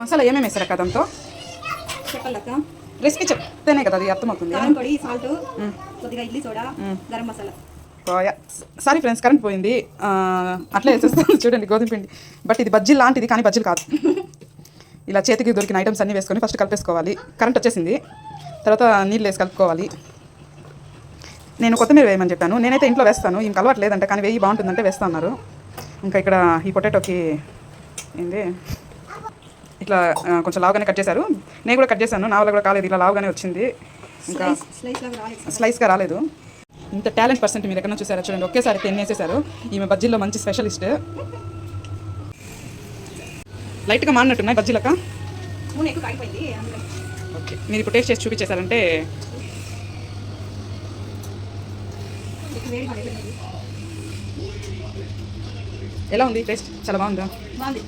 మసాలా ఏమేమి వేస్తారు అక్క దాంతో? చెప్పాలక్క, రెసిపీ చెప్తేనే కదా అది అర్థమవుతుంది. కారం పొడి, సాల్ట్, కొద్దిగా idli soda, garam masala. Sorry friends, current పోయింది. అట్లా వేసేస్తాను చూడండి గోధుమ పిండి. బట్ ఇది బజ్జీ లాంటిది కానీ బజ్జీలు కాదు. ఇలా చేతికి దొరికిన ఐటమ్స్ అన్నీ వేసుకొని ఫస్ట్ కలిపేసుకోవాలి. కరెంట్ వచ్చేసింది. తర్వాత నీళ్ళు వేసి కలుపుకోవాలి. నేను కొత్తిమీర వేయమని చెప్పాను. నేనైతే ఇంట్లో వేస్తాను. ఇంక అలవాటు లేదంటే, కానీ వేయి బాగుంటుందంటే వేస్తా అన్నారు. ఇంకా ఇక్కడ ఈ పొటాటోకి ఏంది ఇట్లా కొంచెం లావుగానే కట్ చేశారు. నేను కూడా కట్ చేశాను. నా వల్ల కూడా కాలేదు, ఇలా లావుగానే వచ్చింది. ఇంకా స్లైస్గా రాలేదు. ఇంత టాలెంట్ పర్సెంట్ మీరు ఎక్కడ చూసారా చూడండి. ఒకేసారి 10 వేసేసారు. ఈమె బజ్జీల్లో మంచి స్పెషలిస్ట్. లైట్గా మాడినట్టున్నాయి బజ్జీలక. ఓకే, మీరు ఇప్పుడు టేస్ట్ చేసి చూపించేశారంటే ఎలా ఉంది టేస్ట్? చాలా బాగుందా? బాగుంది.